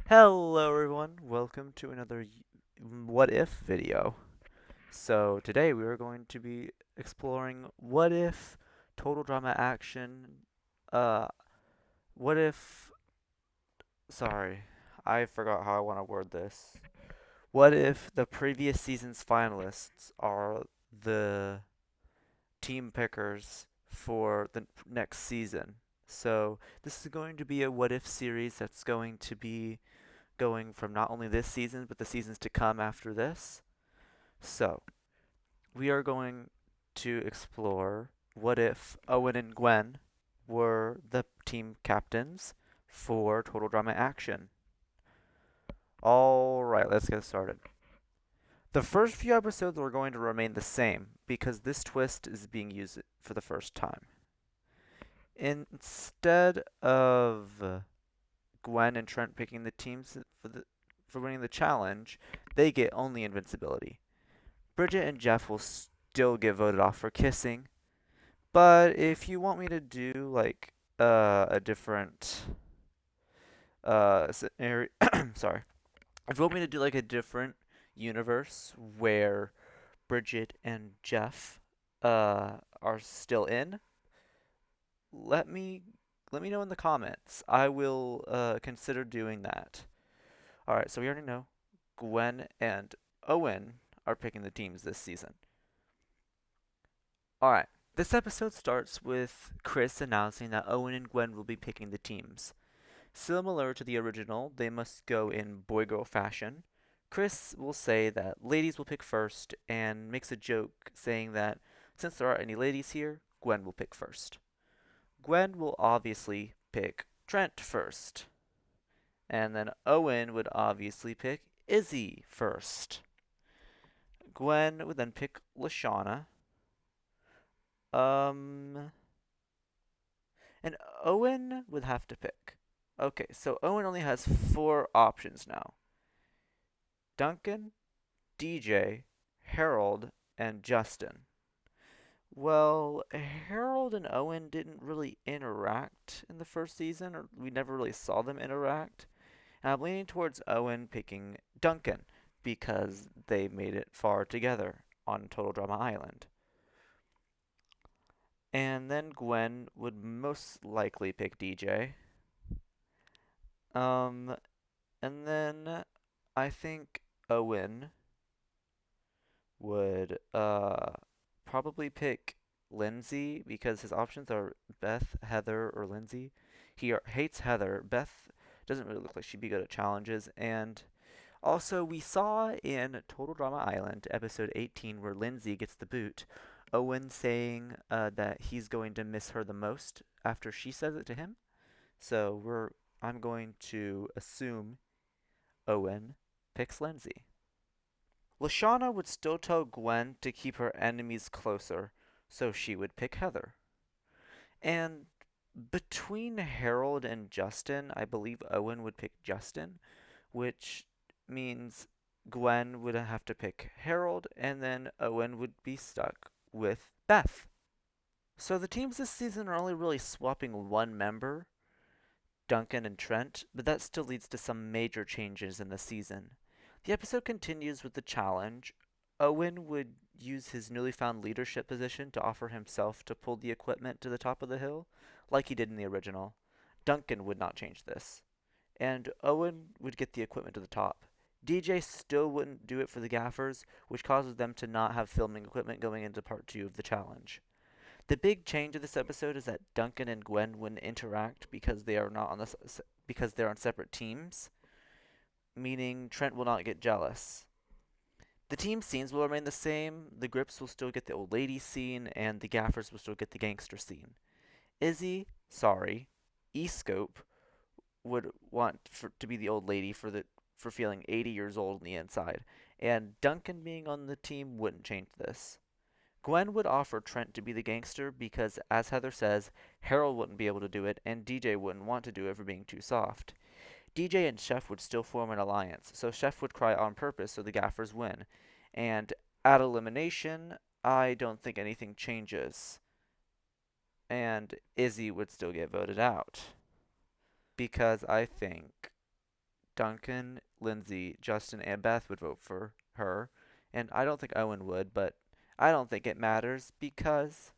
Hello everyone, welcome to another What If video. So today we are going to be exploring what if total drama action, uh, what if, sorry, I forgot how I want to word this. What if the previous season's finalists are the team pickers for the next season? So this is going to be a what if series that's going to be going from not only this season, but the seasons to come after this. So, we are going to explore what if Owen and Gwen were the team captains for Total Drama Action. Alright, let's get started. The first few episodes are going to remain the same because this twist is being used for the first time. Instead of Gwen and Trent picking the teams for winning the challenge, they get only invincibility. Bridget and Jeff will still get voted off for kissing, but if you want me to do like a different scenario, sorry, if you want me to do like a different universe where Bridget and Jeff are still in, let me let me know in the comments. I will consider doing that. All right, so we already know Gwen and Owen are picking the teams this season. Alright, this episode starts with Chris announcing that Owen and Gwen will be picking the teams. Similar to the original, they must go in boy girl fashion. Chris will say that ladies will pick first and makes a joke saying that since there aren't any ladies here, Gwen will pick first. Gwen will obviously pick Trent first. And then Owen would obviously pick Izzy first. Gwen would then pick Lashana. Um, And Owen would have to pick. Okay, so Owen only has four options now: Duncan, DJ, Harold, and Justin. Well, Harold and Owen didn't really interact in the first season, or we never really saw them interact. And I'm leaning towards Owen picking Duncan because they made it far together on Total Drama Island. And then Gwen would most likely pick DJ. Um, And then I think Owen would probably pick Lindsay because his options are Beth, Heather, or Lindsay. He hates Heather. Beth doesn't really look like she'd be good at challenges. And also, we saw in Total Drama Island, episode 18, where Lindsay gets the boot, Owen saying that he's going to miss her the most after she says it to him. So I'm going to assume Owen picks Lindsay. Lashana would still tell Gwen to keep her enemies closer, so she would pick Heather. And between Harold and Justin, I believe Owen would pick Justin, which means Gwen would have to pick Harold, and then Owen would be stuck with Beth. So the teams this season are only really swapping one member, Duncan and Trent, but that still leads to some major changes in the season. The episode continues with the challenge. Owen would use his newly found leadership position to offer himself to pull the equipment to the top of the hill, like he did in the original. Duncan would not change this. And Owen would get the equipment to the top. DJ still wouldn't do it for the gaffers, which causes them to not have filming equipment going into part 2 of the challenge. The big change of this episode is that Duncan and Gwen wouldn't interact because they are not on because they're on separate teams, meaning Trent will not get jealous. The team scenes will remain the same. The Grips will still get the old lady scene, and the Gaffers will still get the gangster scene. Izzy, sorry, E-Scope would want to be the old lady for feeling 80 years old on the inside, and Duncan being on the team wouldn't change this. Gwen would offer Trent to be the gangster because, as Heather says, Harold wouldn't be able to do it, and DJ wouldn't want to do it for being too soft. DJ and Chef would still form an alliance, so Chef would cry on purpose so the Gaffers win. And at elimination, I don't think anything changes. And Izzy would still get voted out. Because I think Duncan, Lindsay, Justin, and Beth would vote for her. And I don't think Owen would, but I don't think it matters because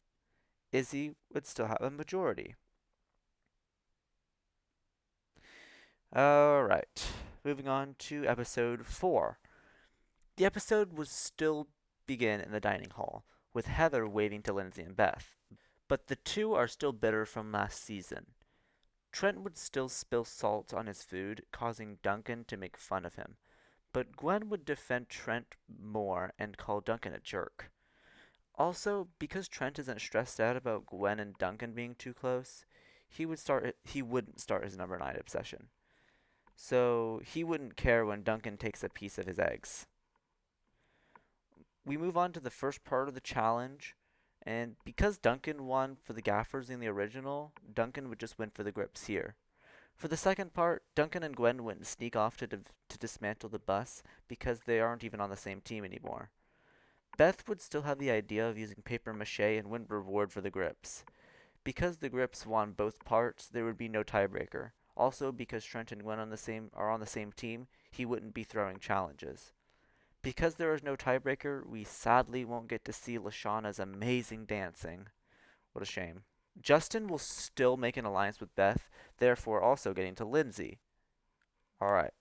Izzy would still have a majority. Alright, moving on to episode 4. The episode would still begin in the dining hall, with Heather waving to Lindsay and Beth. But the two are still bitter from last season. Trent would still spill salt on his food, causing Duncan to make fun of him. But Gwen would defend Trent more and call Duncan a jerk. Also, because Trent isn't stressed out about Gwen and Duncan being too close, he wouldn't start his number 9 obsession. So he wouldn't care when Duncan takes a piece of his eggs. We move on to the first part of the challenge, and because Duncan won for the gaffers in the original, Duncan would just win for the grips here. For the second part, Duncan and Gwen wouldn't sneak off to dismantle the bus because they aren't even on the same team anymore. Beth would still have the idea of using paper mache and win reward for the grips. Because the grips won both parts, there would be no tiebreaker. Also, because Trent and Gwen are on the same team, he wouldn't be throwing challenges. Because there is no tiebreaker, we sadly won't get to see Lashana's amazing dancing. What a shame. Justin will still make an alliance with Beth, therefore also getting to Lindsay. Alright,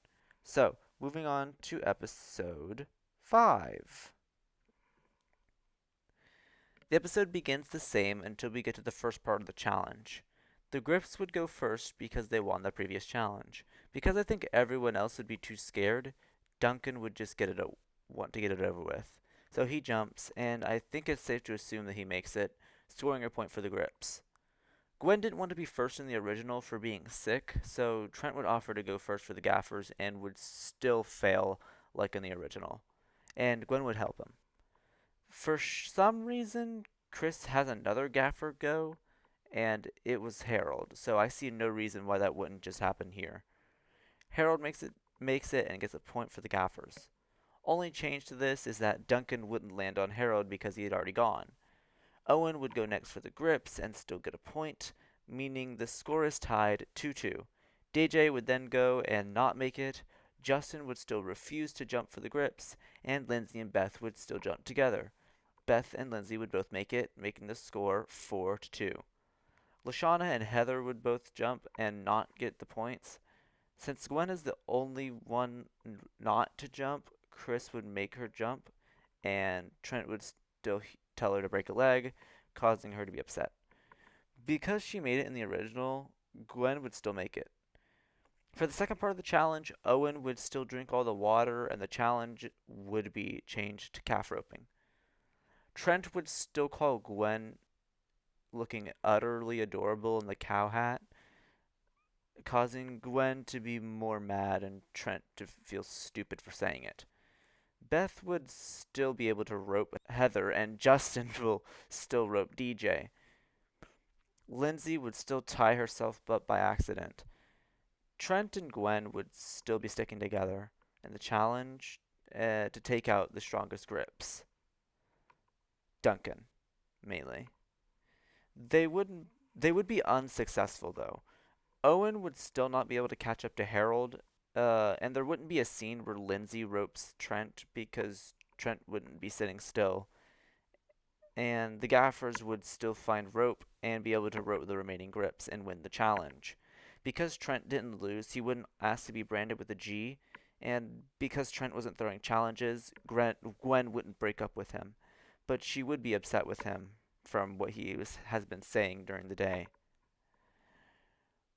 so moving on to episode 5. The episode begins the same until we get to the first part of the challenge. The Grips would go first because they won the previous challenge. Because I think everyone else would be too scared, Duncan would just want to get it over with. So he jumps, and I think it's safe to assume that he makes it, scoring a point for the Grips. Gwen didn't want to be first in the original for being sick, so Trent would offer to go first for the gaffers and would still fail like in the original. And Gwen would help him. For some reason, Chris has another gaffer go, and it was Harold, so I see no reason why that wouldn't just happen here. Harold makes it and gets a point for the gaffers. Only change to this is that Duncan wouldn't land on Harold because he had already gone. Owen would go next for the grips and still get a point, meaning the score is tied 2-2. DJ would then go and not make it, Justin would still refuse to jump for the grips, and Lindsay and Beth would still jump together. Beth and Lindsay would both make it, making the score 4-2. Lashana and Heather would both jump and not get the points. Since Gwen is the only one not to jump, Chris would make her jump, and Trent would still tell her to break a leg, causing her to be upset. Because she made it in the original, Gwen would still make it. For the second part of the challenge, Owen would still drink all the water, and the challenge would be changed to calf roping. Trent would still call Gwen looking utterly adorable in the cow hat, causing Gwen to be more mad and Trent to feel stupid for saying it. Beth would still be able to rope Heather, and Justin will still rope DJ. Lindsay would still tie herself up by accident. Trent and Gwen would still be sticking together in the challenge to take out the strongest grips. Duncan, mainly. They wouldn't. They would be unsuccessful though. Owen would still not be able to catch up to Harold, and there wouldn't be a scene where Lindsay ropes Trent because Trent wouldn't be sitting still. And the gaffers would still find rope and be able to rope the remaining grips and win the challenge. Because Trent didn't lose, he wouldn't ask to be branded with a G, and because Trent wasn't throwing challenges, Gwen wouldn't break up with him, but she would be upset with him from what has been saying during the day.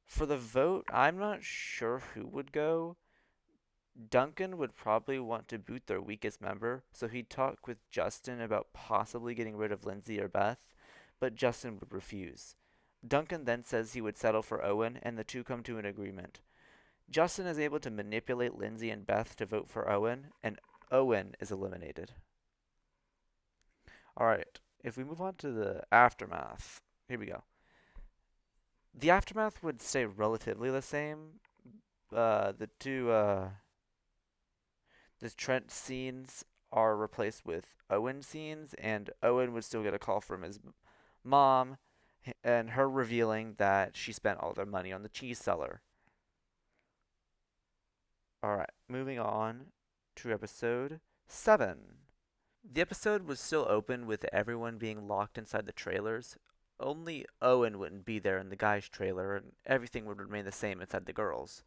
For the vote, I'm not sure who would go. Duncan would probably want to boot their weakest member, so he'd talk with Justin about possibly getting rid of Lindsay or Beth, but Justin would refuse. Duncan then says he would settle for Owen, and the two come to an agreement. Justin is able to manipulate Lindsay and Beth to vote for Owen, and Owen is eliminated. Alright, if we move on to the aftermath, here we go. The aftermath would stay relatively the same. The Trent scenes are replaced with Owen scenes, and Owen would still get a call from his mom, and her revealing that she spent all their money on the cheese seller. Alright, moving on to episode 7. The episode was still open with everyone being locked inside the trailers. Only Owen wouldn't be there in the guys' trailer, and everything would remain the same inside the girls'.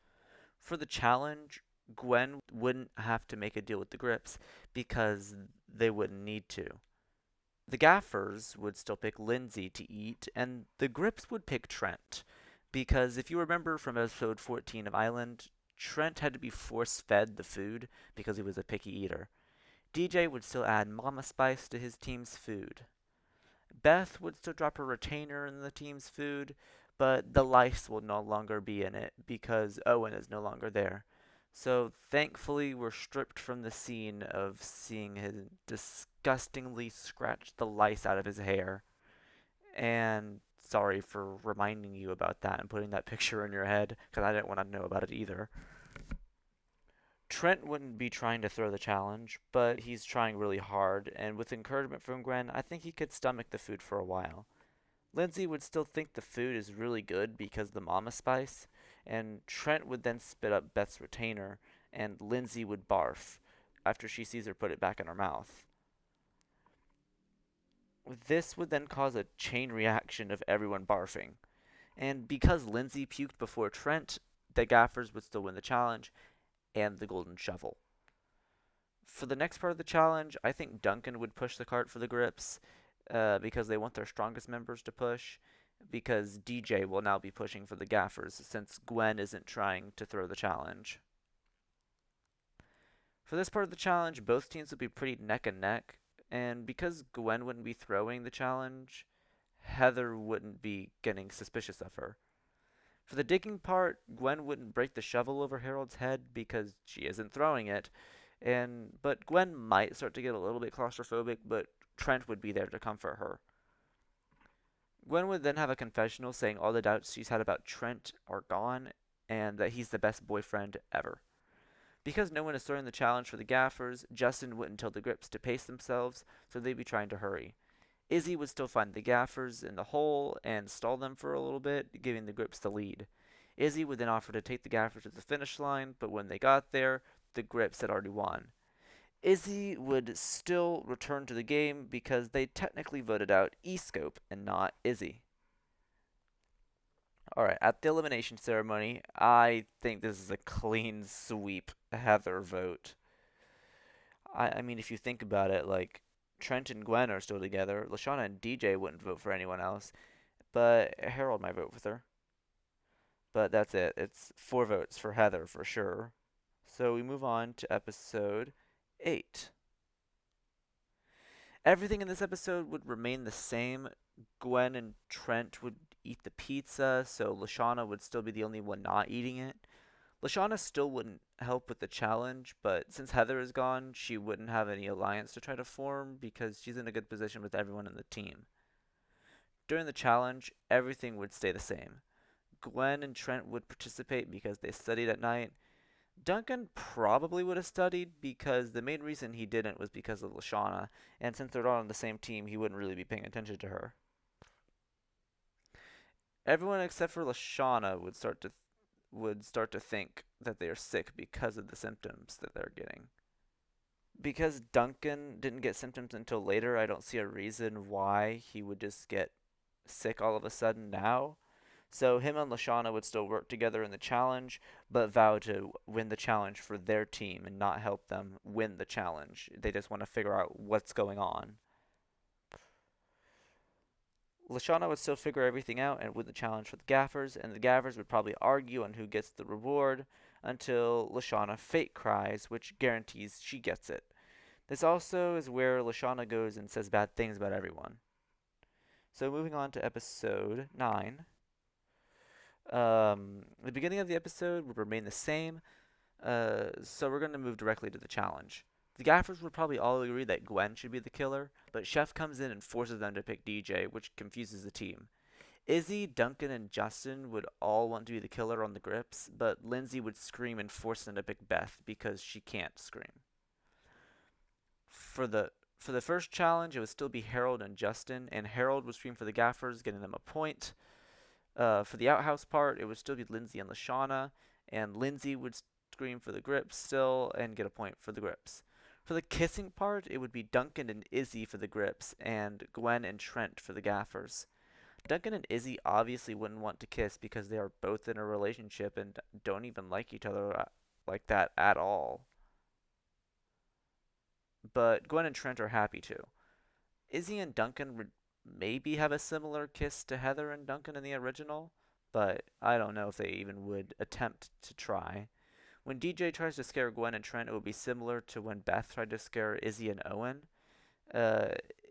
For the challenge, Gwen wouldn't have to make a deal with the Grips because they wouldn't need to. The Gaffers would still pick Lindsay to eat, and the Grips would pick Trent. Because if you remember from episode 14 of Island, Trent had to be force fed the food because he was a picky eater. DJ would still add Mama Spice to his team's food. Beth would still drop her retainer in the team's food, but the lice will no longer be in it because Owen is no longer there. So thankfully, we're stripped from the scene of seeing him disgustingly scratch the lice out of his hair. And sorry for reminding you about that and putting that picture in your head because I didn't want to know about it either. Trent wouldn't be trying to throw the challenge, but he's trying really hard, and with encouragement from Gwen, I think he could stomach the food for a while. Lindsay would still think the food is really good because of the mama spice, and Trent would then spit up Beth's retainer, and Lindsay would barf after she sees her put it back in her mouth. This would then cause a chain reaction of everyone barfing. And because Lindsay puked before Trent, the Gaffers would still win the challenge and the golden shovel. For the next part of the challenge, I think Duncan would push the cart for the Grips because they want their strongest members to push. Because DJ will now be pushing for the Gaffers since Gwen isn't trying to throw the challenge. For this part of the challenge, both teams would be pretty neck and neck. And because Gwen wouldn't be throwing the challenge, Heather wouldn't be getting suspicious of her. For the digging part, Gwen wouldn't break the shovel over Harold's head because she isn't throwing it. But Gwen might start to get a little bit claustrophobic, but Trent would be there to comfort her. Gwen would then have a confessional saying all the doubts she's had about Trent are gone and that he's the best boyfriend ever. Because no one is throwing the challenge for the Gaffers, Justin wouldn't tell the Grips to pace themselves, so they'd be trying to hurry. Izzy would still find the Gaffers in the hole and stall them for a little bit, giving the Grips the lead. Izzy would then offer to take the Gaffers to the finish line, but when they got there, the Grips had already won. Izzy would still return to the game because they technically voted out E-Scope and not Izzy. Alright, at the elimination ceremony, I think this is a clean sweep Heather vote. I mean, if you think about it, like, Trent and Gwen are still together. Lashana and DJ wouldn't vote for anyone else, but Harold might vote with her. But that's it. It's 4 votes for Heather for sure. So we move on to episode 8. Everything in this episode would remain the same. Gwen and Trent would eat the pizza, so Lashana would still be the only one not eating it. Lashana still wouldn't help with the challenge, but since Heather is gone, she wouldn't have any alliance to try to form because she's in a good position with everyone in the team. During the challenge, everything would stay the same. Gwen and Trent would participate because they studied at night. Duncan probably would have studied because the main reason he didn't was because of Lashana, and since they're not on the same team, he wouldn't really be paying attention to her. Everyone except for Lashana would start to think that they are sick because of the symptoms that they're getting. Because Duncan didn't get symptoms until later, I don't see a reason why he would just get sick all of a sudden now. So him and Lashana would still work together in the challenge, but vow to win the challenge for their team and not help them win the challenge. They just want to figure out what's going on. Lashana would still figure everything out and win the challenge for the Gaffers, and the Gaffers would probably argue on who gets the reward until Lashana fake cries, which guarantees she gets it. This also is where Lashana goes and says bad things about everyone. So moving on to episode 9. The beginning of the episode would remain the same, so we're going to move directly to the challenge. The Gaffers would probably all agree that Gwen should be the killer, but Chef comes in and forces them to pick DJ, which confuses the team. Izzy, Duncan, and Justin would all want to be the killer on the Grips, but Lindsay would scream and force them to pick Beth because she can't scream. For the first challenge, it would still be Harold and Justin, and Harold would scream for the Gaffers, getting them a point. For the outhouse part, it would still be Lindsay and Lashana, and Lindsay would scream for the grips still and get a point for the grips. For the kissing part, it would be Duncan and Izzy for the grips and Gwen and Trent for the gaffers. Duncan and Izzy obviously wouldn't want to kiss because they are both in a relationship and don't even like each other like that at all. But Gwen and Trent are happy to. Izzy and Duncan would maybe have a similar kiss to Heather and Duncan in the original, but I don't know if they even would attempt to try. When DJ tries to scare Gwen and Trent, it would be similar to when Beth tried to scare Izzy and Owen. Uh,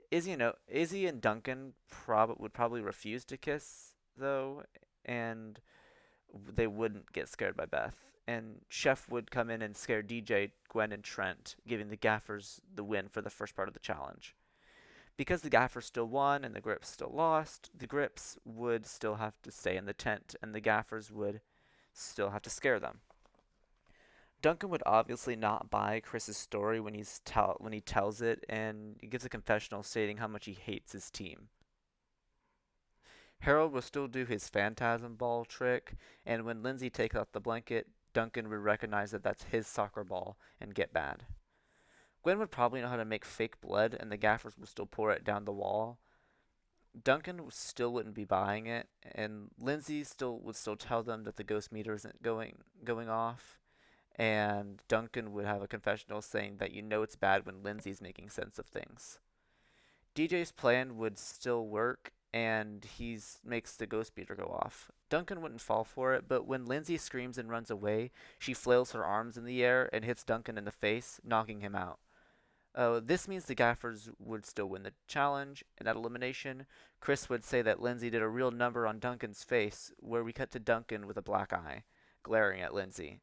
Izzy and Duncan would probably refuse to kiss though, and they wouldn't get scared by Beth. And Chef would come in and scare DJ, Gwen, and Trent, giving the Gaffers the win for the first part of the challenge. Because the Gaffers still won and the Grips still lost, the Grips would still have to stay in the tent, and the Gaffers would still have to scare them. Duncan would obviously not buy Chris's story when he tells it, and he gives a confessional stating how much he hates his team. Harold will still do his phantasm ball trick, and when Lindsay takes out the blanket, Duncan would recognize that that's his soccer ball and get mad. Gwen would probably know how to make fake blood, and the gaffers would still pour it down the wall. Duncan still wouldn't be buying it, and Lindsay would still tell them that the ghost meter isn't going off, and Duncan would have a confessional saying that you know it's bad when Lindsay's making sense of things. DJ's plan would still work, and he makes the ghost meter go off. Duncan wouldn't fall for it, but when Lindsay screams and runs away, she flails her arms in the air and hits Duncan in the face, knocking him out. This means the Gaffers would still win the challenge, and at elimination, Chris would say that Lindsay did a real number on Duncan's face, where we cut to Duncan with a black eye, glaring at Lindsay.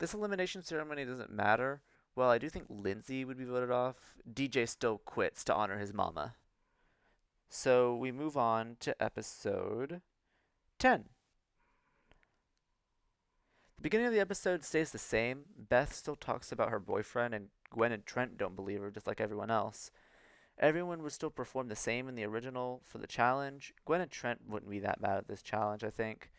This elimination ceremony doesn't matter. Well, I do think Lindsay would be voted off. DJ still quits to honor his mama. So we move on to episode 10. The beginning of the episode stays the same. Beth still talks about her boyfriend, and Gwen and Trent don't believe her, just like everyone else. Everyone would still perform the same in the original for the challenge. Gwen and Trent wouldn't be that bad at this challenge, I think.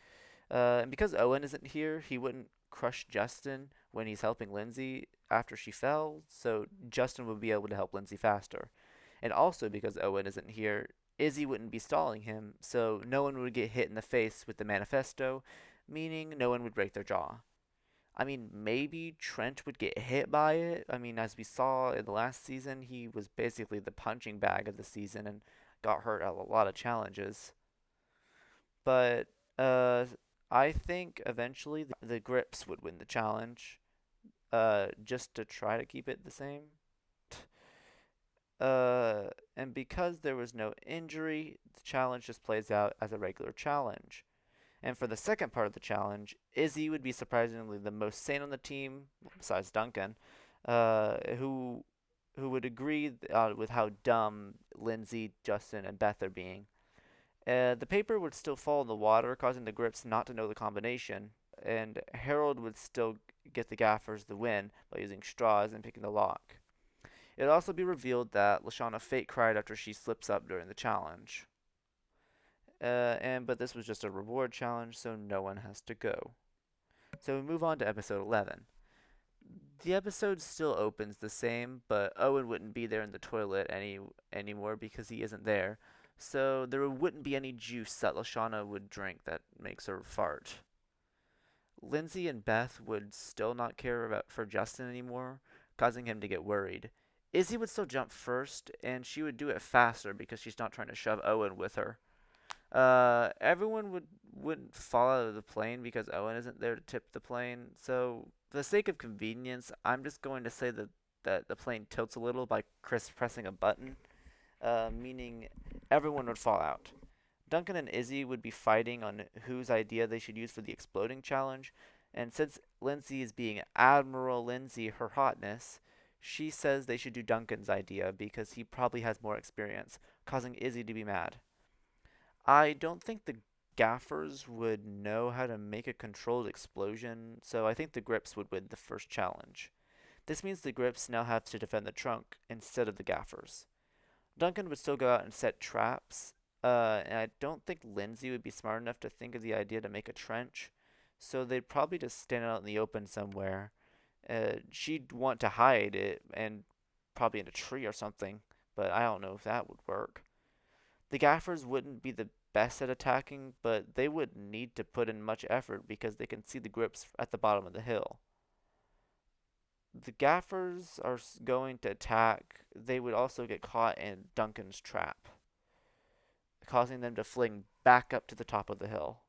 And because Owen isn't here, he wouldn't crush Justin when he's helping Lindsay after she fell, so Justin would be able to help Lindsay faster. And also because Owen isn't here, Izzy wouldn't be stalling him, so no one would get hit in the face with the manifesto, meaning no one would break their jaw. I mean, maybe Trent would get hit by it. I mean, as we saw in the last season, he was basically the punching bag of the season and got hurt at a lot of challenges. But uh, I think eventually the Grips would win the challenge, just to try to keep it the same. And because there was no injury, the challenge just plays out as a regular challenge. And for the second part of the challenge, Izzy would be surprisingly the most sane on the team, besides Duncan, who would agree with how dumb Lindsay, Justin, and Beth are being. The paper would still fall in the water, causing the Grips not to know the combination, and Harold would still get the Gaffers the win by using straws and picking the lock. It would also be revealed that Lashana fake cried after she slips up during the challenge. But this was just a reward challenge, so no one has to go. So we move on to episode 11. The episode still opens the same, but Owen wouldn't be there in the toilet anymore because he isn't there. So there wouldn't be any juice that Lashana would drink that makes her fart. Lindsay and Beth would still not care for Justin anymore, causing him to get worried. Izzy would still jump first, and she would do it faster because she's not trying to shove Owen with her. Everyone wouldn't fall out of the plane because Owen isn't there to tip the plane. So, for the sake of convenience, I'm just going to say that the plane tilts a little by Chris pressing a button, meaning everyone would fall out. Duncan and Izzy would be fighting on whose idea they should use for the exploding challenge, and since Lindsay is being Admiral Lindsay, her hotness, she says they should do Duncan's idea because he probably has more experience, causing Izzy to be mad. I don't think the gaffers would know how to make a controlled explosion, so I think the Grips would win the first challenge. This means the Grips now have to defend the trunk instead of the gaffers. Duncan would still go out and set traps, and I don't think Lindsay would be smart enough to think of the idea to make a trench, So they'd probably just stand out in the open somewhere. She'd want to hide it and probably in a tree or something, but I don't know if that would work. The Gaffers wouldn't be the best at attacking, but they would need to put in much effort because they can see the grips at the bottom of the hill. The Gaffers are going to attack. They would also get caught in Duncan's trap, causing them to fling back up to the top of the hill.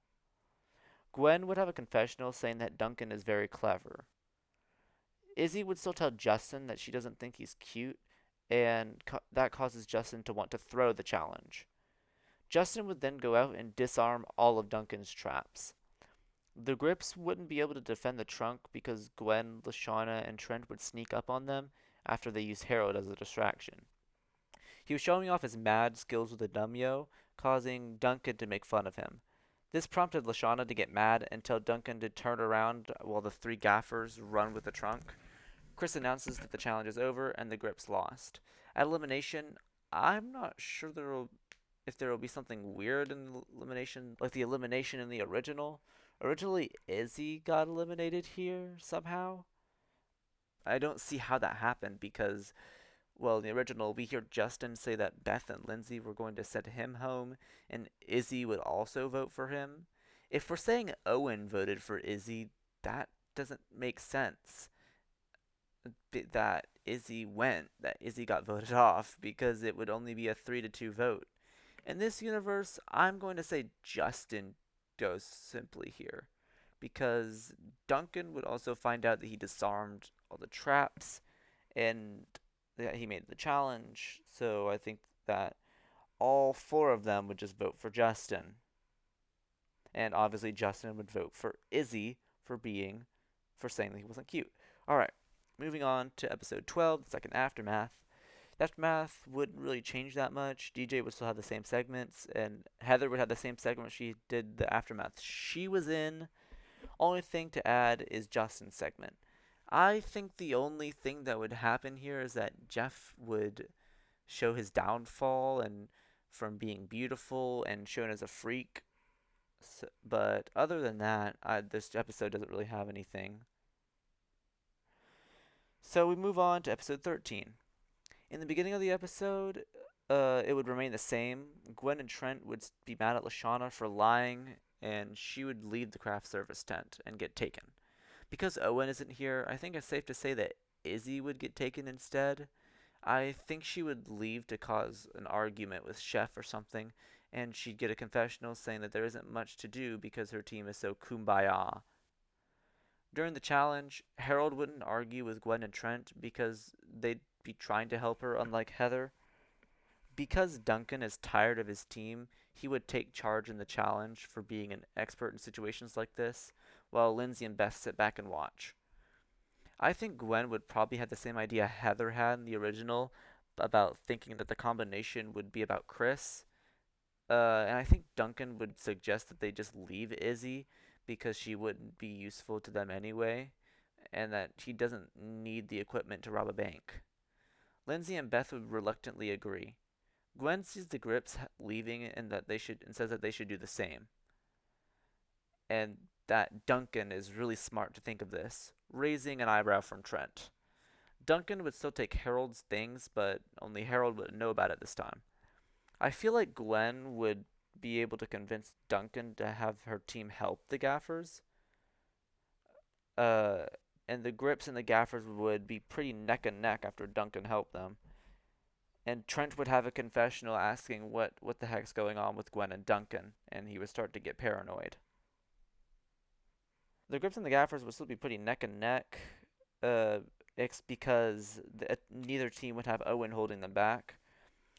Gwen would have a confessional saying that Duncan is very clever. Izzy would still tell Justin that she doesn't think he's cute, and that causes Justin to want to throw the challenge. Justin would then go out and disarm all of Duncan's traps. The Grips wouldn't be able to defend the trunk because Gwen, Lashana, and Trent would sneak up on them after they used Harold as a distraction. He was showing off his mad skills with a dumyo, causing Duncan to make fun of him. This prompted Lashana to get mad and tell Duncan to turn around while the three gaffers run with the trunk. Chris announces that the challenge is over and the Grips lost. At elimination, I'm not sure if there will be something weird in the elimination, like the elimination in the original. Originally, Izzy got eliminated here somehow. I don't see how that happened because, well, in the original, we hear Justin say that Beth and Lindsay were going to send him home, and Izzy would also vote for him. If we're saying Owen voted for Izzy, that doesn't make sense. That Izzy got voted off because it would only be a 3-2 vote. In this universe, I'm going to say Justin goes simply here because Duncan would also find out that he disarmed all the traps and that he made the challenge. So I think that all four of them would just vote for Justin. And obviously Justin would vote for Izzy for saying that he wasn't cute. Alright, moving on to episode 12, the second aftermath. The aftermath wouldn't really change that much. DJ would still have the same segments, and Heather would have the same segment she did the aftermath she was in. Only thing to add is Justin's segment. I think the only thing that would happen here is that Jeff would show his downfall and from being beautiful and shown as a freak. But other than that, this episode doesn't really have anything. So we move on to episode 13. In the beginning of the episode, it would remain the same. Gwen and Trent would be mad at Lashana for lying, and she would leave the craft service tent and get taken. Because Owen isn't here, I think it's safe to say that Izzy would get taken instead. I think she would leave to cause an argument with Chef or something, and she'd get a confessional saying that there isn't much to do because her team is so kumbaya. During the challenge, Harold wouldn't argue with Gwen and Trent because they'd be trying to help her, unlike Heather. Because Duncan is tired of his team, he would take charge in the challenge for being an expert in situations like this, while Lindsay and Beth sit back and watch. I think Gwen would probably have the same idea Heather had in the original about thinking that the combination would be about Chris. And I think Duncan would suggest that they just leave Izzy because she wouldn't be useful to them anyway, and that he doesn't need the equipment to rob a bank. Lindsay and Beth would reluctantly agree. Gwen sees the Grips leaving and says that they should do the same. And that Duncan is really smart to think of this, raising an eyebrow from Trent. Duncan would still take Harold's things, but only Harold would know about it this time. I feel like Gwen would be able to convince Duncan to have her team help the Gaffers. Uh, and the Grips and the Gaffers would be pretty neck and neck after Duncan helped them. And Trent would have a confessional asking what the heck's going on with Gwen and Duncan, and he would start to get paranoid. The Grips and the Gaffers would still be pretty neck and neck. It's because neither team would have Owen holding them back.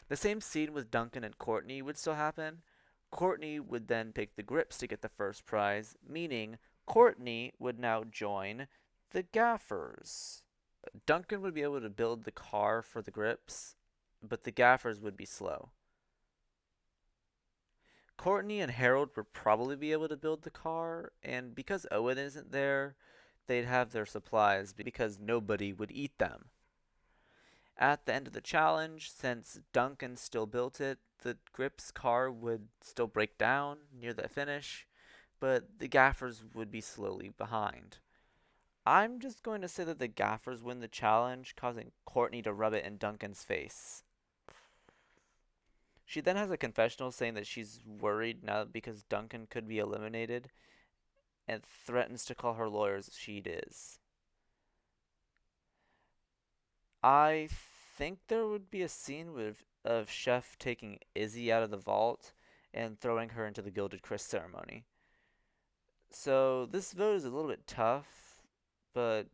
The same scene with Duncan and Courtney would still happen. Courtney would then pick the Grips to get the first prize, meaning Courtney would now join the Gaffers. Duncan would be able to build the car for the Grips, but the Gaffers would be slow. Courtney and Harold would probably be able to build the car, and because Owen isn't there, they'd have their supplies because nobody would eat them. At the end of the challenge, since Duncan still built it, the Grips car would still break down near the finish. but the Gaffers would be slowly behind. I'm just going to say that the Gaffers win the challenge, causing Courtney to rub it in Duncan's face. She then has a confessional saying that she's worried now because Duncan could be eliminated and threatens to call her lawyers if she is. I think there would be a scene of Chef taking Izzy out of the vault and throwing her into the Gilded Crisp ceremony. So this vote is a little bit tough, but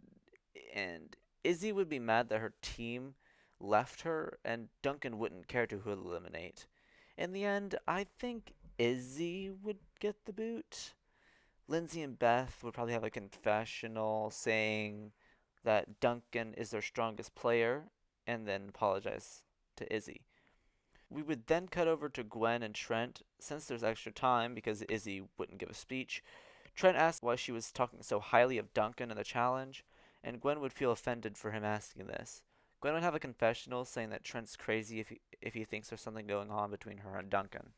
and Izzy would be mad that her team left her, and Duncan wouldn't care to who to eliminate. In the end, I think Izzy would get the boot. Lindsay and Beth would probably have a confessional saying that Duncan is their strongest player, and then apologize to Izzy. We would then cut over to Gwen and Trent, since there's extra time because Izzy wouldn't give a speech. Trent asked why she was talking so highly of Duncan in the challenge, and Gwen would feel offended for him asking this. Gwen would have a confessional saying that Trent's crazy if he thinks there's something going on between her and Duncan.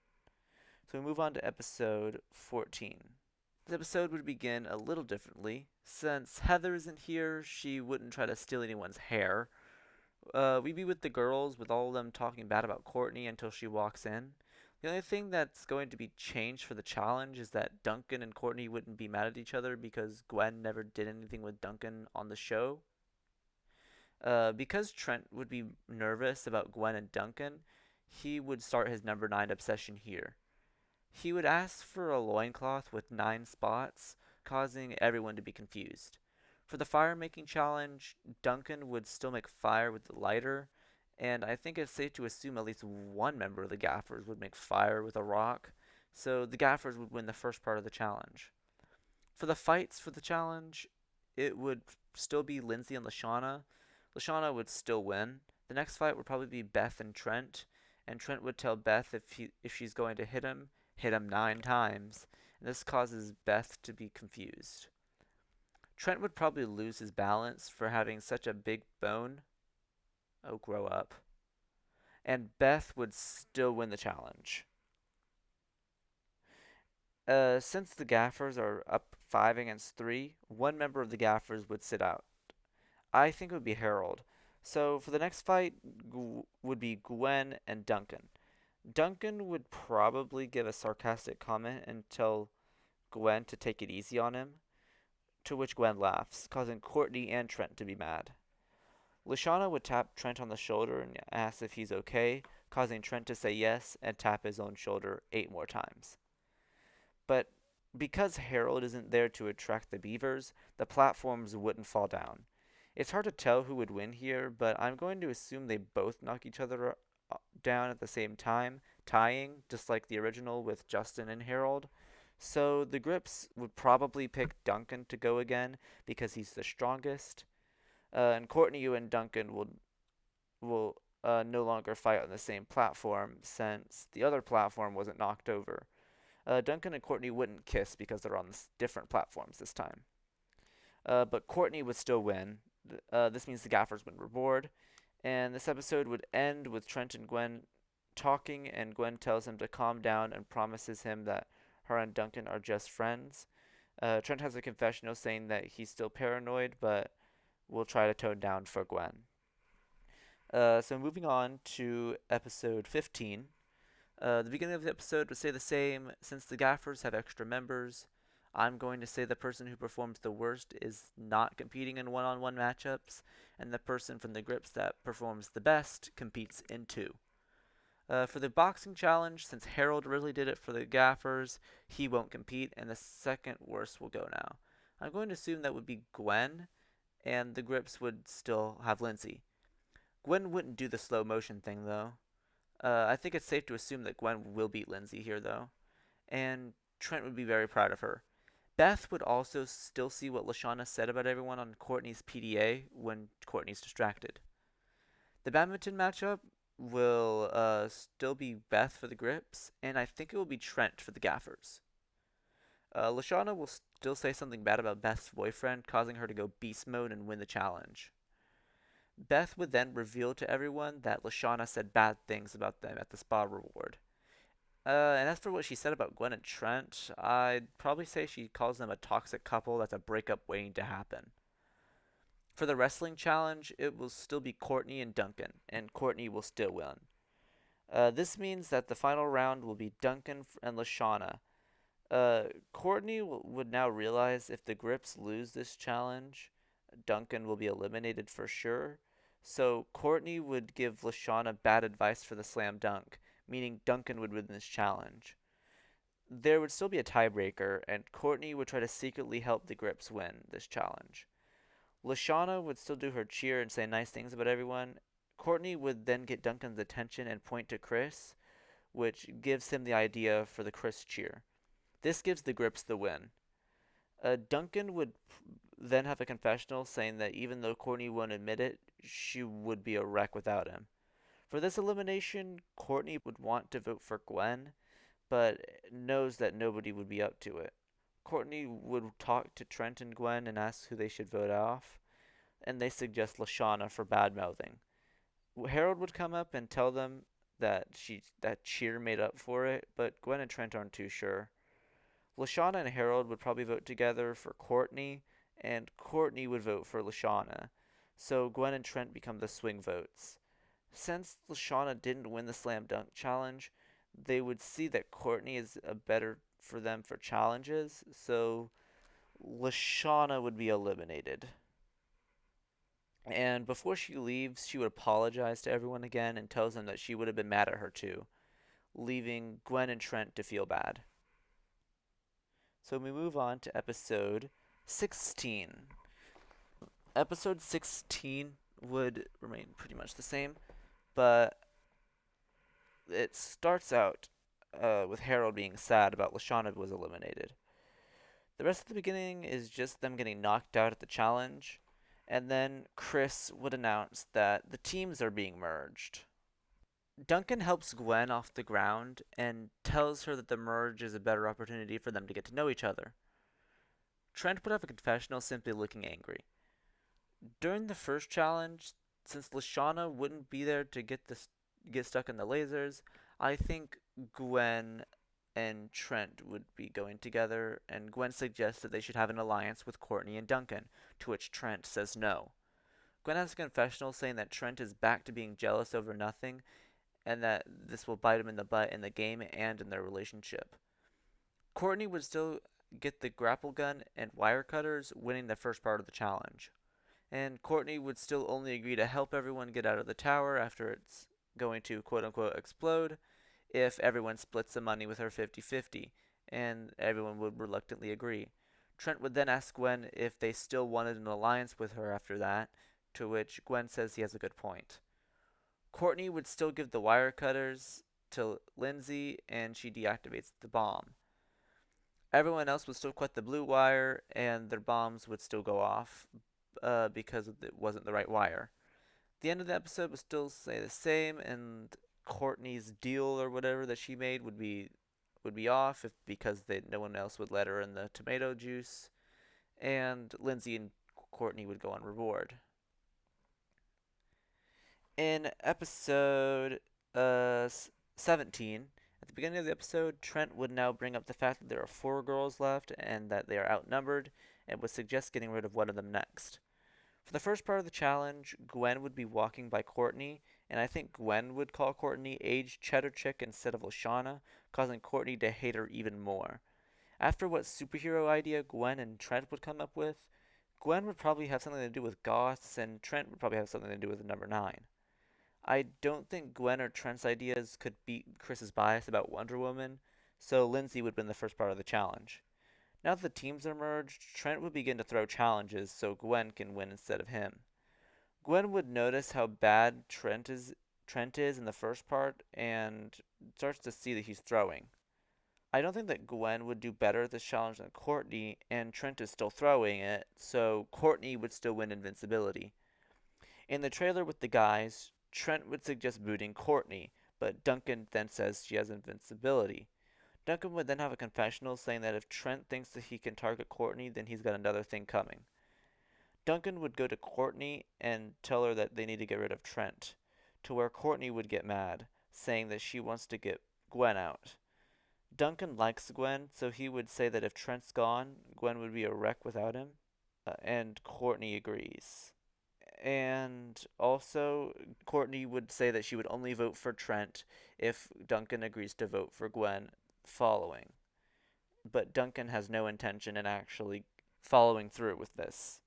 So we move on to episode 14. This episode would begin a little differently. Since Heather isn't here, she wouldn't try to steal anyone's hair. We'd be with the girls, with all of them talking bad about Courtney until she walks in. The only thing that's going to be changed for the challenge is that Duncan and Courtney wouldn't be mad at each other because Gwen never did anything with Duncan on the show. Because Trent would be nervous about Gwen and Duncan, he would start his number 9 obsession here. He would ask for a loincloth with 9 spots, causing everyone to be confused. For the fire making challenge, Duncan would still make fire with the lighter, and I think it's safe to assume at least one member of the Gaffers would make fire with a rock, so the Gaffers would win the first part of the challenge. For the fights for the challenge, it would still be Lindsay and Lashana. Lashana would still win. The next fight would probably be Beth and Trent would tell Beth if she's going to hit him 9 times, and this causes Beth to be confused. Trent would probably lose his balance for having such a big bone. Oh, grow up. And Beth would still win the challenge. Since the Gaffers are up 5-3, one member of the Gaffers would sit out. I think it would be Harold. So for the next fight would be Gwen and Duncan. Duncan would probably give a sarcastic comment and tell Gwen to take it easy on him, to which Gwen laughs, causing Courtney and Trent to be mad. Lashana would tap Trent on the shoulder and ask if he's okay, causing Trent to say yes and tap his own shoulder 8 more times. But because Harold isn't there to attract the beavers, the platforms wouldn't fall down. It's hard to tell who would win here, but I'm going to assume they both knock each other down at the same time, tying, just like the original with Justin and Harold. So the Grips would probably pick Duncan to go again because he's the strongest. And Courtney and Duncan will no longer fight on the same platform since the other platform wasn't knocked over. Duncan and Courtney wouldn't kiss because they're on different platforms this time. But Courtney would still win. This means the Gaffers win reward. And this episode would end with Trent and Gwen talking, and Gwen tells him to calm down and promises him that her and Duncan are just friends. Trent has a confessional saying that he's still paranoid, but will try to tone down for Gwen. So moving on to episode 15. The beginning of the episode would stay the same. Since the Gaffers have extra members, I'm going to say the person who performs the worst is not competing in one-on-one matchups, and the person from the Grips that performs the best competes in 2. For the boxing challenge, since Harold really did it for the Gaffers, he won't compete, and the second worst will go now. I'm going to assume that would be Gwen, and the Grips would still have Lindsay. Gwen wouldn't do the slow motion thing, though. I think it's safe to assume that Gwen will beat Lindsay here, though. And Trent would be very proud of her. Beth would also still see what Lashana said about everyone on Courtney's PDA when Courtney's distracted. The badminton matchup will still be Beth for the Grips, and I think it will be Trent for the Gaffers. Lashana will still say something bad about Beth's boyfriend, causing her to go beast mode and win the challenge. Beth would then reveal to everyone that Lashana said bad things about them at the spa reward. And as for what she said about Gwen and Trent, I'd probably say she calls them a toxic couple that's a breakup waiting to happen. For the wrestling challenge, it will still be Courtney and Duncan, and Courtney will still win. This means that the final round will be Duncan and Lashana. Courtney would now realize if the Grips lose this challenge, Duncan will be eliminated for sure. So Courtney would give Lashana bad advice for the slam dunk, meaning Duncan would win this challenge. There would still be a tiebreaker, and Courtney would try to secretly help the Grips win this challenge. Lashana would still do her cheer and say nice things about everyone. Courtney would then get Duncan's attention and point to Chris, which gives him the idea for the Chris cheer. This gives the Grips the win. Duncan would then have a confessional saying that even though Courtney won't admit it, she would be a wreck without him. For this elimination, Courtney would want to vote for Gwen, but knows that nobody would be up to it. Courtney would talk to Trent and Gwen and ask who they should vote off, and they suggest Lashana for bad mouthing. Harold would come up and tell them that Cheer made up for it, but Gwen and Trent aren't too sure. Lashana and Harold would probably vote together for Courtney, and Courtney would vote for Lashana. So Gwen and Trent become the swing votes. Since Lashana didn't win the slam dunk challenge, they would see that Courtney is a better for them for challenges, so Lashana would be eliminated. And before she leaves, she would apologize to everyone again and tells them that she would have been mad at her too, leaving Gwen and Trent to feel bad. So we move on to episode 16. Episode 16 would remain pretty much the same, but it starts out with Harold being sad about Lashana was eliminated. The rest of the beginning is just them getting knocked out at the challenge, and then Chris would announce that the teams are being merged. Duncan helps Gwen off the ground and tells her that the merge is a better opportunity for them to get to know each other. Trent would have a confessional simply looking angry. During the first challenge, since Lashana wouldn't be there to get stuck in the lasers, I think Gwen and Trent would be going together, and Gwen suggests that they should have an alliance with Courtney and Duncan, to which Trent says no. Gwen has a confessional saying that Trent is back to being jealous over nothing, and that this will bite him in the butt in the game and in their relationship. Courtney would still get the grapple gun and wire cutters, winning the first part of the challenge. And Courtney would still only agree to help everyone get out of the tower after it's going to quote unquote explode if everyone splits the money with her 50-50, and everyone would reluctantly agree. Trent would then ask Gwen if they still wanted an alliance with her after that, to which Gwen says he has a good point. Courtney would still give the wire cutters to Lindsay, and she deactivates the bomb. Everyone else would still cut the blue wire, and their bombs would still go off because it wasn't the right wire. The end of the episode would still say the same, and Courtney's deal or whatever that she made would be off if because no one else would let her in the tomato juice, and Lindsay and Courtney would go on reward. In episode 17, at the beginning of the episode, Trent would now bring up the fact that there are 4 girls left and that they are outnumbered, and would suggest getting rid of one of them next. For the first part of the challenge, Gwen would be walking by Courtney, and I think Gwen would call Courtney aged cheddar chick instead of Lashana, causing Courtney to hate her even more. After what superhero idea Gwen and Trent would come up with, Gwen would probably have something to do with Goths, and Trent would probably have something to do with the number 9. I don't think Gwen or Trent's ideas could beat Chris's bias about Wonder Woman, so Lindsay would win the first part of the challenge. Now that the teams are merged, Trent would begin to throw challenges so Gwen can win instead of him. Gwen would notice how bad Trent is in the first part and starts to see that he's throwing. I don't think that Gwen would do better at this challenge than Courtney, and Trent is still throwing it, so Courtney would still win invincibility. In the trailer with the guys, Trent would suggest booting Courtney, but Duncan then says she has invincibility. Duncan would then have a confessional saying that if Trent thinks that he can target Courtney, then he's got another thing coming. Duncan would go to Courtney and tell her that they need to get rid of Trent, to where Courtney would get mad, saying that she wants to get Gwen out. Duncan likes Gwen, so he would say that if Trent's gone, Gwen would be a wreck without him. And Courtney agrees. And also, Courtney would say that she would only vote for Trent if Duncan agrees to vote for Gwen following. But Duncan has no intention in actually following through with this.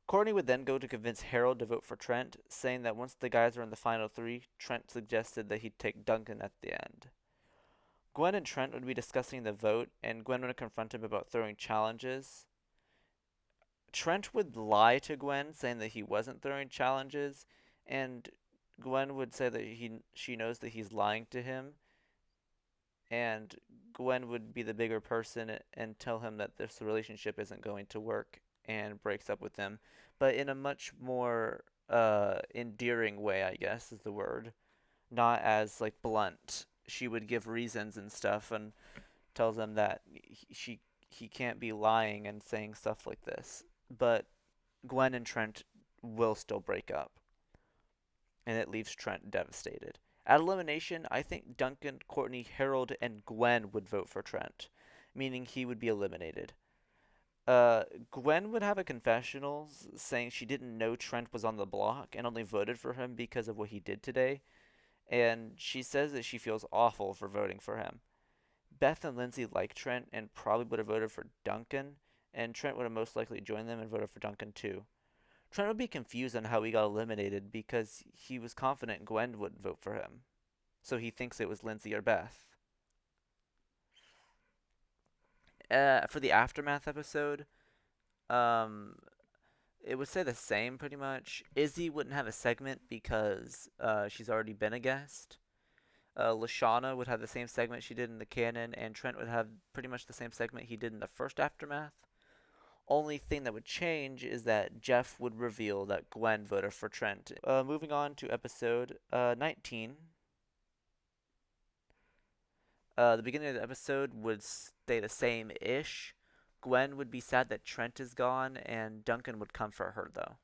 Courtney would then go to convince Harold to vote for Trent, saying that once the guys were in the final three, Trent suggested that he'd take Duncan at the end. Gwen and Trent would be discussing the vote, and Gwen would confront him about throwing challenges. Trent would lie to Gwen, saying that he wasn't throwing challenges, and Gwen would say that she knows that he's lying to him, and Gwen would be the bigger person and tell him that this relationship isn't going to work and breaks up with him, but in a much more endearing way, I guess is the word, not as like blunt. She would give reasons and stuff and tells him that he can't be lying and saying stuff like this. But Gwen and Trent will still break up, and it leaves Trent devastated. At elimination, I think Duncan, Courtney, Harold, and Gwen would vote for Trent, meaning he would be eliminated. Gwen would have a confessional saying she didn't know Trent was on the block and only voted for him because of what he did today, and she says that she feels awful for voting for him. Beth and Lindsay like Trent and probably would have voted for Duncan, and Trent would have most likely joined them and voted for Duncan too. Trent would be confused on how he got eliminated because he was confident Gwen would vote for him, so he thinks it was Lindsay or Beth. For the aftermath episode, um, it would say the same pretty much. Izzy wouldn't have a segment because she's already been a guest. Lashana would have the same segment she did in the canon, and Trent would have pretty much the same segment he did in the first aftermath. Only thing that would change is that Jeff would reveal that Gwen voted for Trent. Moving on to episode 19. The beginning of the episode would stay the same ish. Gwen would be sad that Trent is gone, and Duncan would comfort her, though.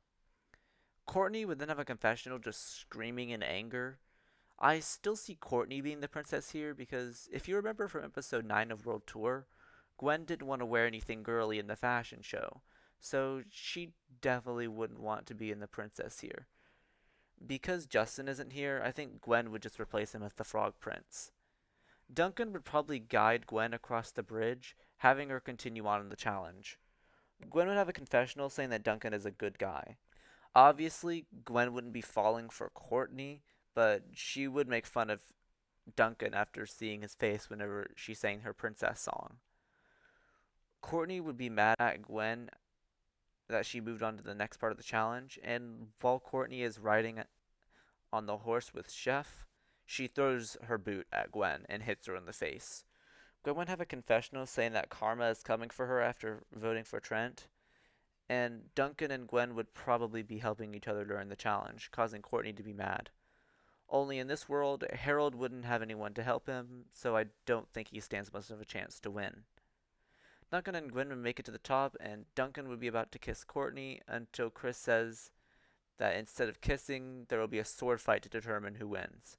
Courtney would then have a confessional just screaming in anger. I still see Courtney being the princess here because if you remember from episode 9 of World Tour, Gwen didn't want to wear anything girly in the fashion show, so she definitely wouldn't want to be in the princess here. Because Justin isn't here, I think Gwen would just replace him as the Frog Prince. Duncan would probably guide Gwen across the bridge, having her continue on in the challenge. Gwen would have a confessional saying that Duncan is a good guy. Obviously, Gwen wouldn't be falling for Courtney, but she would make fun of Duncan after seeing his face whenever she sang her princess song. Courtney would be mad at Gwen that she moved on to the next part of the challenge, and while Courtney is riding on the horse with Chef, she throws her boot at Gwen and hits her in the face. Gwen would have a confessional saying that karma is coming for her after voting for Trent, and Duncan and Gwen would probably be helping each other during the challenge, causing Courtney to be mad. Only in this world, Harold wouldn't have anyone to help him, so I don't think he stands much of a chance to win. Duncan and Gwen would make it to the top, and Duncan would be about to kiss Courtney until Chris says that instead of kissing, there will be a sword fight to determine who wins.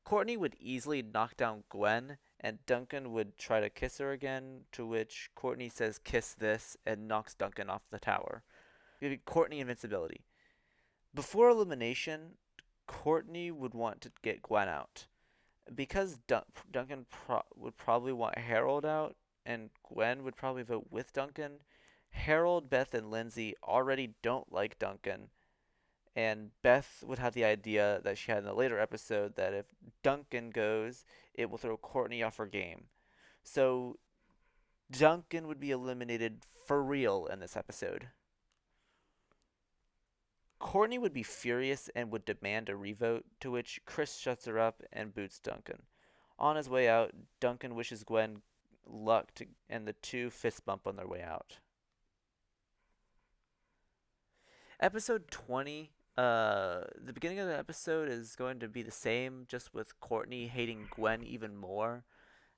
Courtney would easily knock down Gwen, and Duncan would try to kiss her again, to which Courtney says kiss this and knocks Duncan off the tower, giving Courtney invincibility. Before elimination, Courtney would want to get Gwen out. Because Duncan would probably want Harold out, and Gwen would probably vote with Duncan, Harold, Beth, and Lindsay already don't like Duncan, and Beth would have the idea that she had in the later episode that if Duncan goes, it will throw Courtney off her game. So Duncan would be eliminated for real in this episode. Courtney would be furious and would demand a revote, to which Chris shuts her up and boots Duncan. On his way out, Duncan wishes Gwen luck and the two fist bump on their way out. Episode 20, the beginning of the episode is going to be the same, just with Courtney hating Gwen even more.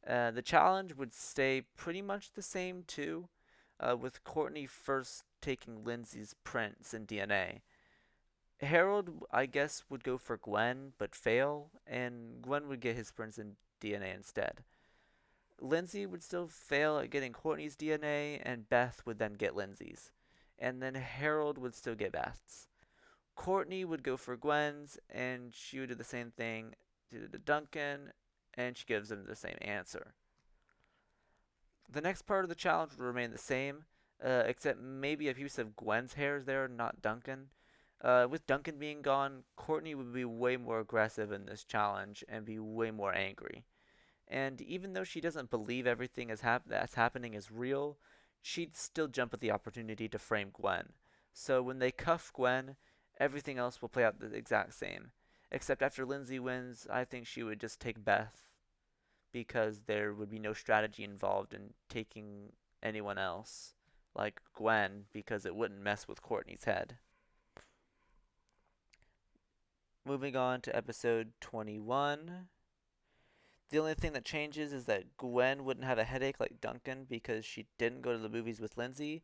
The challenge would stay pretty much the same too, with Courtney first taking Lindsay's prints and DNA. Harold, I guess, would go for Gwen, but fail, and Gwen would get his Princeton DNA instead. Lindsay would still fail at getting Courtney's DNA, and Beth would then get Lindsay's. And then Harold would still get Beth's. Courtney would go for Gwen's, and she would do the same thing to Duncan, and she gives him the same answer. The next part of the challenge would remain the same, except maybe a piece of Gwen's hair is there, not Duncan. With Duncan being gone, Courtney would be way more aggressive in this challenge and be way more angry. And even though she doesn't believe everything that's happening is real, she'd still jump at the opportunity to frame Gwen. So when they cuff Gwen, everything else will play out the exact same. Except after Lindsay wins, I think she would just take Beth because there would be no strategy involved in taking anyone else, like Gwen, because it wouldn't mess with Courtney's head. Moving on to episode 21. The only thing that changes is that Gwen wouldn't have a headache like Duncan because she didn't go to the movies with Lindsay,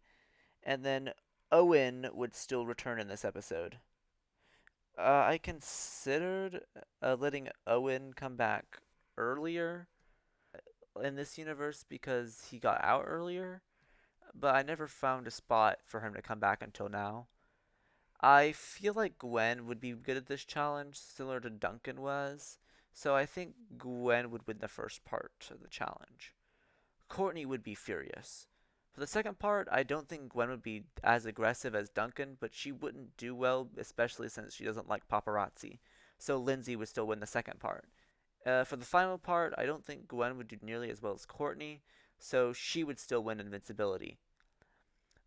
and then Owen would still return in this episode. I considered letting Owen come back earlier in this universe because he got out earlier, but I never found a spot for him to come back until now. I feel like Gwen would be good at this challenge, similar to Duncan was, so I think Gwen would win the first part of the challenge. Courtney would be furious. For the second part, I don't think Gwen would be as aggressive as Duncan, but she wouldn't do well, especially since she doesn't like paparazzi. So Lindsay would still win the second part. For the final part, I don't think Gwen would do nearly as well as Courtney, so she would still win invincibility.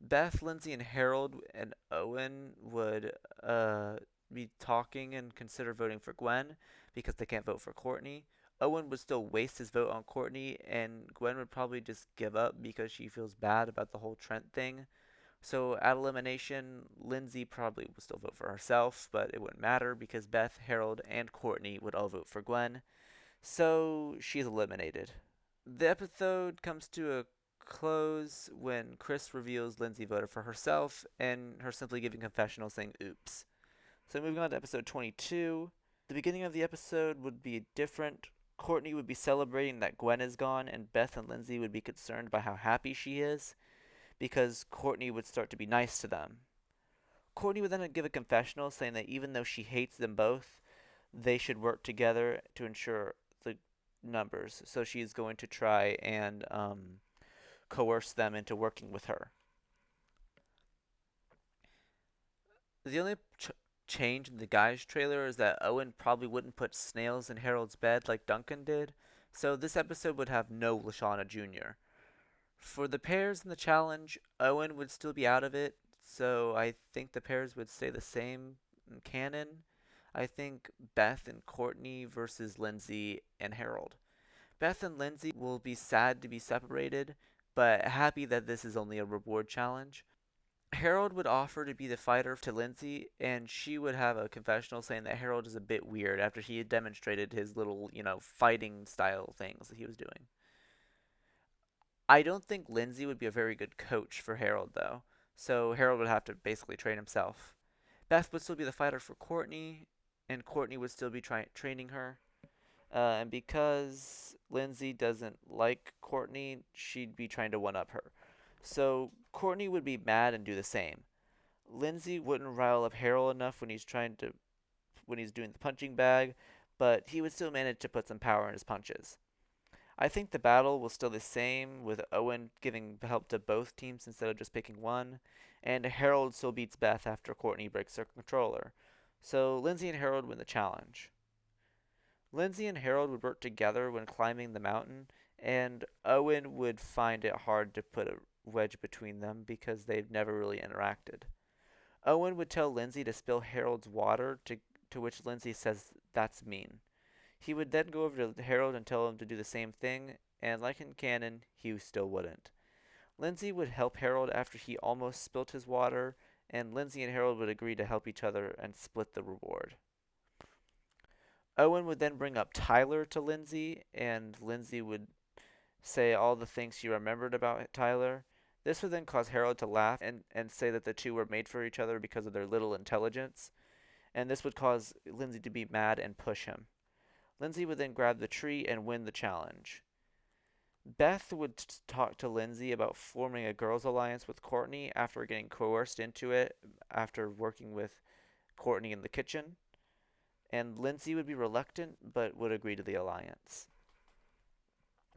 Beth, Lindsay, and Harold and Owen would be talking and consider voting for Gwen because they can't vote for Courtney. Owen would still waste his vote on Courtney, and Gwen would probably just give up because she feels bad about the whole Trent thing. So at elimination, Lindsay probably would still vote for herself, but it wouldn't matter because Beth, Harold, and Courtney would all vote for Gwen. So she's eliminated. The episode comes to a close when Chris reveals Lindsay voted for herself and her simply giving confessional saying oops. So moving on to episode 22. The beginning of the episode would be different. Courtney would be celebrating that Gwen is gone, and Beth and Lindsay would be concerned by how happy she is because Courtney would start to be nice to them. Courtney would then give a confessional saying that even though she hates them both, they should work together to ensure the numbers. So she's going to try and coerce them into working with her. The only change in the guys trailer is that Owen probably wouldn't put snails in Harold's bed like Duncan did, so this episode would have no Lashana Jr. For the pairs in the challenge, Owen would still be out of it, so I think the pairs would stay the same in canon. I think Beth and Courtney versus Lindsay and Harold. Beth and Lindsay will be sad to be separated, but happy that this is only a reward challenge. Harold would offer to be the fighter to Lindsay, and she would have a confessional saying that Harold is a bit weird after he had demonstrated his little, fighting style things that he was doing. I don't think Lindsay would be a very good coach for Harold, though, so Harold would have to basically train himself. Beth would still be the fighter for Courtney, and Courtney would still be training her. And because Lindsay doesn't like Courtney, she'd be trying to one up her. So Courtney would be mad and do the same. Lindsay wouldn't rile up Harold enough when he's doing the punching bag, but he would still manage to put some power in his punches. I think the battle will still the same, with Owen giving help to both teams instead of just picking one, and Harold still beats Beth after Courtney breaks her controller. So Lindsay and Harold win the challenge. Lindsay and Harold would work together when climbing the mountain, and Owen would find it hard to put a wedge between them because they've never really interacted. Owen would tell Lindsay to spill Harold's water, to which Lindsay says that's mean. He would then go over to Harold and tell him to do the same thing, and like in canon, he still wouldn't. Lindsay would help Harold after he almost spilt his water, and Lindsay and Harold would agree to help each other and split the reward. Owen would then bring up Tyler to Lindsay, and Lindsay would say all the things she remembered about Tyler. This would then cause Harold to laugh and say that the two were made for each other because of their little intelligence. and this would cause Lindsay to be mad and push him. Lindsay would then grab the tree and win the challenge. Beth would talk to Lindsay about forming a girls' alliance with Courtney after getting coerced into it after working with Courtney in the kitchen, and Lindsay would be reluctant but would agree to the alliance.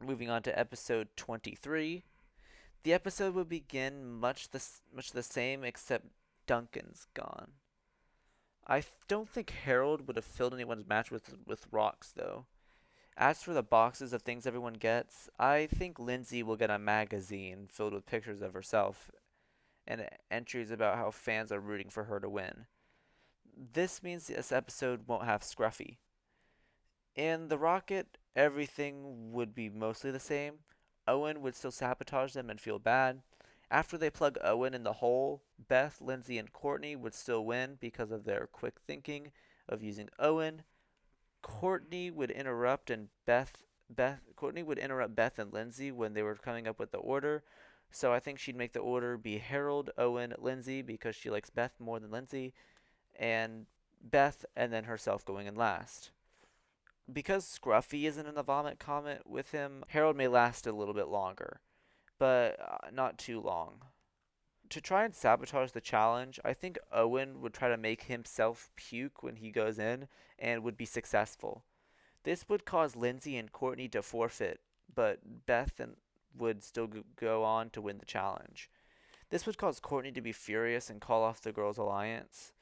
Moving on to episode 23, the episode would begin much the same except Duncan's gone. Don't think Harold would have filled anyone's match with rocks though. As for the boxes of things everyone gets, I think Lindsay will get a magazine filled with pictures of herself and entries about how fans are rooting for her to win. This means this episode won't have Scruffy. In the rocket, everything would be mostly the same. Owen would still sabotage them and feel bad. After they plug Owen in the hole, Beth, Lindsay, and Courtney would still win because of their quick thinking of using Owen. Courtney would interrupt and Beth Courtney would interrupt Beth and Lindsay when they were coming up with the order. So I think she'd make the order be Harold, Owen, Lindsay because she likes Beth more than Lindsay, and Beth and then herself going in last. Because Scruffy isn't in the vomit comet with him, Harold may last a little bit longer, but not too long. To try and sabotage the challenge, I think Owen would try to make himself puke when he goes in and would be successful. This would cause Lindsay and Courtney to forfeit, but would still go on to win the challenge. This would cause Courtney to be furious and call off the girls' alliance,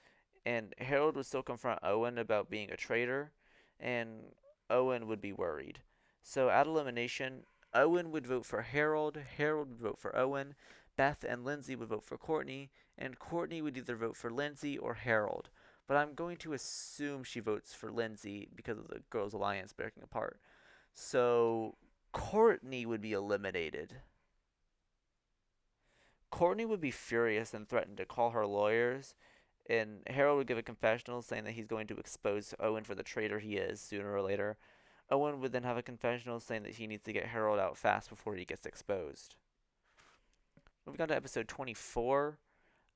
and Harold would still confront Owen about being a traitor, and Owen would be worried. So at elimination, Owen would vote for Harold, Harold would vote for Owen, Beth and Lindsay would vote for Courtney, and Courtney would either vote for Lindsay or Harold. But I'm going to assume she votes for Lindsay because of the girls' alliance breaking apart. So Courtney would be eliminated. Courtney would be furious and threaten to call her lawyers, and Harold would give a confessional saying that he's going to expose Owen for the traitor he is sooner or later. Owen would then have a confessional saying that he needs to get Harold out fast before he gets exposed. Moving on to episode 24.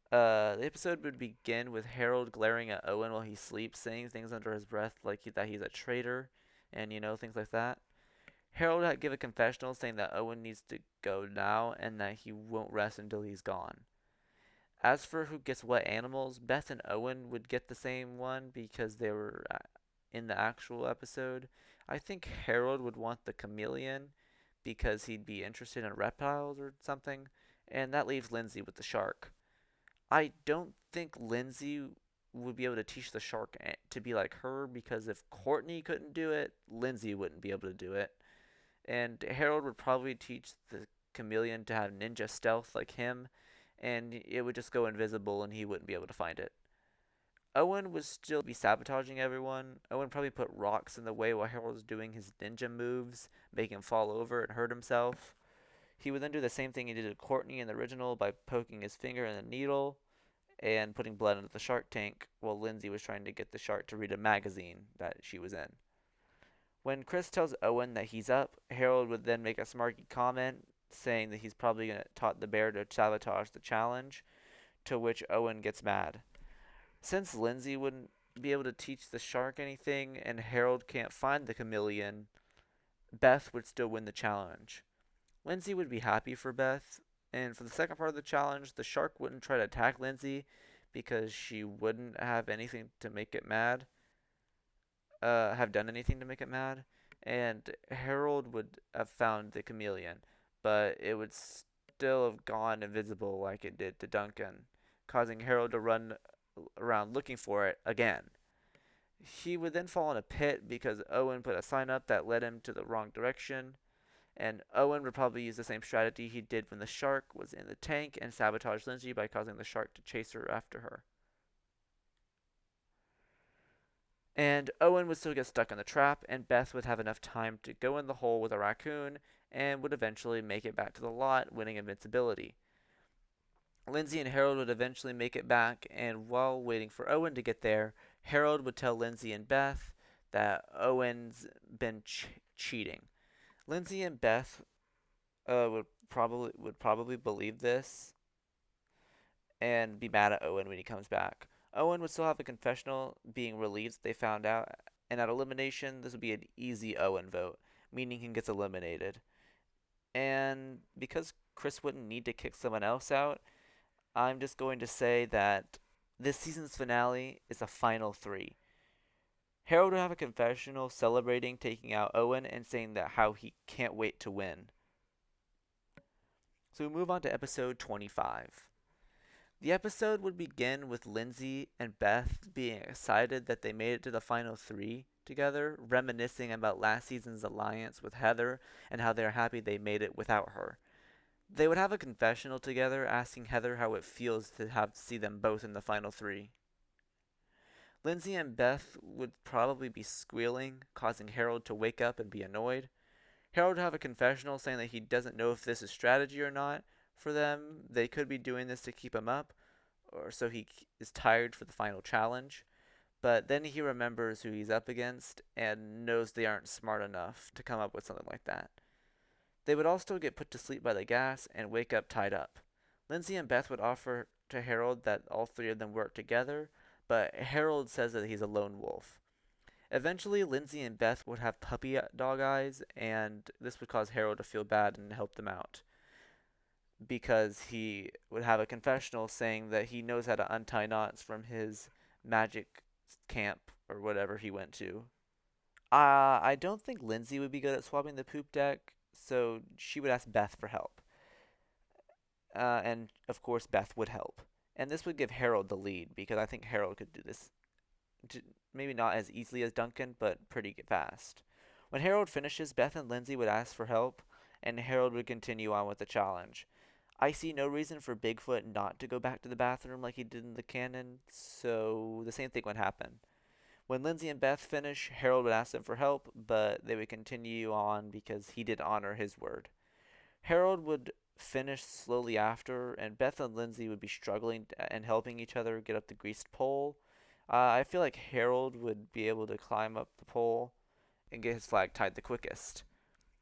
The episode would begin with Harold glaring at Owen while he sleeps, saying things under his breath like that he's a traitor, and things like that. Harold would give a confessional saying that Owen needs to go now and that he won't rest until he's gone. As for who gets what animals, Beth and Owen would get the same one because they were in the actual episode. I think Harold would want the chameleon because he'd be interested in reptiles or something, and that leaves Lindsay with the shark. I don't think Lindsay would be able to teach the shark to be like her because if Courtney couldn't do it, Lindsay wouldn't be able to do it. And Harold would probably teach the chameleon to have ninja stealth like him, and it would just go invisible and he wouldn't be able to find it. Owen would still be sabotaging everyone. Owen probably put rocks in the way while Harold was doing his ninja moves, make him fall over and hurt himself. He would then do the same thing he did to Courtney in the original by poking his finger in the needle and putting blood into the shark tank while Lindsay was trying to get the shark to read a magazine that she was in. When Chris tells Owen that he's up, Harold would then make a smarky comment saying that he's probably going to taught the bear to sabotage the challenge, to which Owen gets mad. Since Lindsay wouldn't be able to teach the shark anything and Harold can't find the chameleon, Beth would still win the challenge. Lindsay would be happy for Beth, and for the second part of the challenge, the shark wouldn't try to attack Lindsay because she wouldn't have anything to make it mad, have done anything to make it mad, and Harold would have found the chameleon, but it would still have gone invisible like it did to Duncan, causing Harold to run around looking for it again. He would then fall in a pit because Owen put a sign up that led him to the wrong direction, and Owen would probably use the same strategy he did when the shark was in the tank and sabotage Lindsay by causing the shark to chase her after her. And Owen would still get stuck in the trap, and Beth would have enough time to go in the hole with a raccoon and would eventually make it back to the lot, winning invincibility. Lindsay and Harold would eventually make it back, and while waiting for Owen to get there, Harold would tell Lindsay and Beth that Owen's been cheating. Lindsay and Beth would probably believe this and be mad at Owen when he comes back. Owen would still have a confessional being released, they found out, and at elimination, this would be an easy Owen vote, meaning he gets eliminated. And because Chris wouldn't need to kick someone else out, I'm just going to say that this season's finale is a final three. Harold would have a confessional celebrating taking out Owen and saying that how he can't wait to win. So we move on to episode 25. The episode would begin with Lindsay and Beth being excited that they made it to the final three together, reminiscing about last season's alliance with Heather and how they're happy they made it without her. They would have a confessional together, asking Heather how it feels to have see them both in the final three. Lindsay and Beth would probably be squealing, causing Harold to wake up and be annoyed. Harold would have a confessional saying that he doesn't know if this is strategy or not for them. They could be doing this to keep him up, or so he is tired for the final challenge. But then he remembers who he's up against and knows they aren't smart enough to come up with something like that. They would all still get put to sleep by the gas and wake up tied up. Lindsay and Beth would offer to Harold that all three of them work together, but Harold says that he's a lone wolf. Eventually, Lindsay and Beth would have puppy dog eyes, and this would cause Harold to feel bad and help them out because he would have a confessional saying that he knows how to untie knots from his magic camp or whatever he went to. I don't think Lindsay would be good at swapping the poop deck, so she would ask Beth for help. And of course, Beth would help. And this would give Harold the lead because I think Harold could do this maybe not as easily as Duncan, but pretty fast. When Harold finishes, Beth and Lindsay would ask for help, and Harold would continue on with the challenge. I see no reason for Bigfoot not to go back to the bathroom like he did in the canon, so the same thing would happen. When Lindsay and Beth finish, Harold would ask them for help, but they would continue on because he did honor his word. Harold would finish slowly after, and Beth and Lindsay would be struggling and helping each other get up the greased pole. I feel like Harold would be able to climb up the pole and get his flag tied the quickest.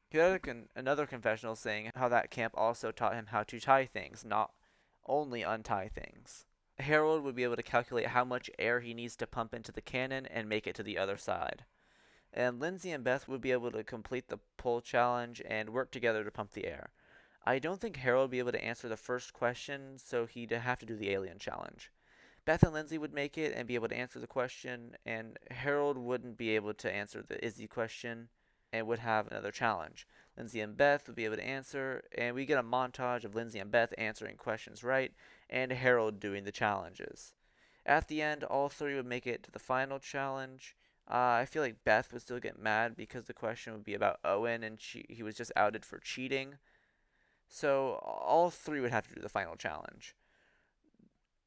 He had another confessional saying how that camp also taught him how to tie things, not only untie things. Harold would be able to calculate how much air he needs to pump into the cannon and make it to the other side. And Lindsay and Beth would be able to complete the pole challenge and work together to pump the air. I don't think Harold would be able to answer the first question, so he'd have to do the alien challenge. Beth and Lindsay would make it and be able to answer the question, and Harold wouldn't be able to answer the Izzy question and would have another challenge. Lindsay and Beth would be able to answer, and we get a montage of Lindsay and Beth answering questions right and Harold doing the challenges. At the end, all three would make it to the final challenge. I feel like Beth would still get mad because the question would be about Owen and he was just outed for cheating. So all three would have to do the final challenge.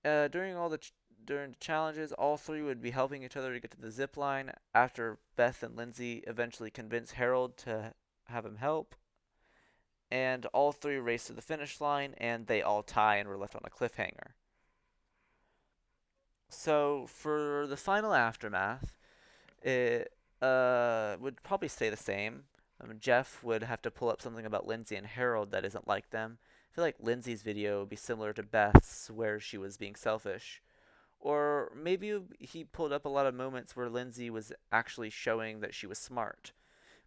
During the challenges, all three would be helping each other to get to the zip line after Beth and Lindsay eventually convince Harold to have him help. And all three race to the finish line, and they all tie and were left on a cliffhanger. So for the final aftermath, it would probably stay the same. Jeff would have to pull up something about Lindsay and Harold that isn't like them. I feel like Lindsay's video would be similar to Beth's, where she was being selfish. Or maybe he pulled up a lot of moments where Lindsay was actually showing that she was smart.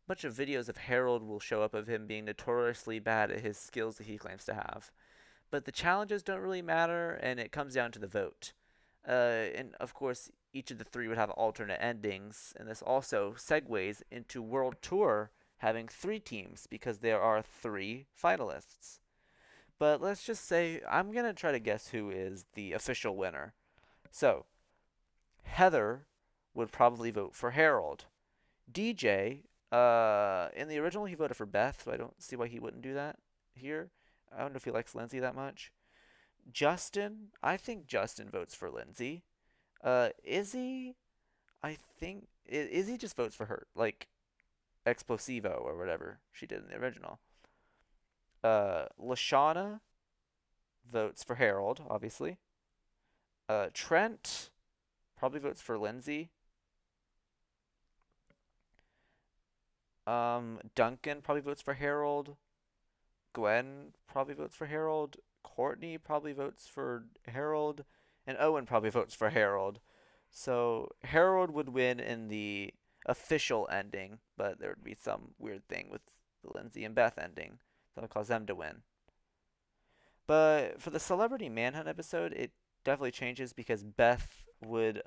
A bunch of videos of Harold will show up of him being notoriously bad at his skills that he claims to have. But the challenges don't really matter, and it comes down to the vote. And of course, each of the three would have alternate endings, and this also segues into World Tour having three teams because there are three finalists. But let's just say I'm going to try to guess who is the official winner. So, Heather would probably vote for Harold. DJ, in the original, he voted for Beth, so I don't see why he wouldn't do that here. I don't know if he likes Lindsay that much. Justin, I think Justin votes for Lindsay. Izzy, I think Izzy just votes for her, like Explosivo or whatever she did in the original. Lashana votes for Harold, obviously. Trent probably votes for Lindsay. Duncan probably votes for Harold. Gwen probably votes for Harold. Courtney probably votes for Harold. And Owen probably votes for Harold. So Harold would win in the official ending, but there would be some weird thing with the Lindsay and Beth ending that would cause them to win. But for the Celebrity Manhunt episode, it definitely changes because Beth would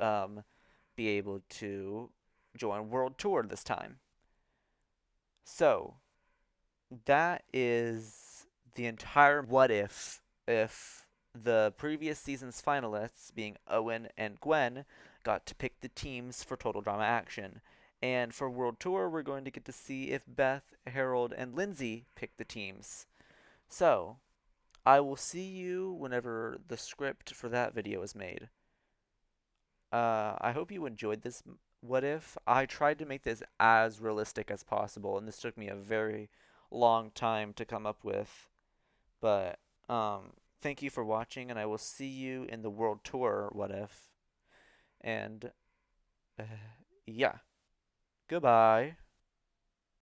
be able to join World Tour this time. So that is the entire what if the previous season's finalists, being Owen and Gwen, got to pick the teams for Total Drama Action. And for World Tour, we're going to get to see if Beth, Harold, and Lindsay pick the teams. So, I will see you whenever the script for that video is made. I hope you enjoyed this what if. I tried to make this as realistic as possible, and this took me a very long time to come up with. But thank you for watching, and I will see you in the world tour what if. And uh, yeah, goodbye.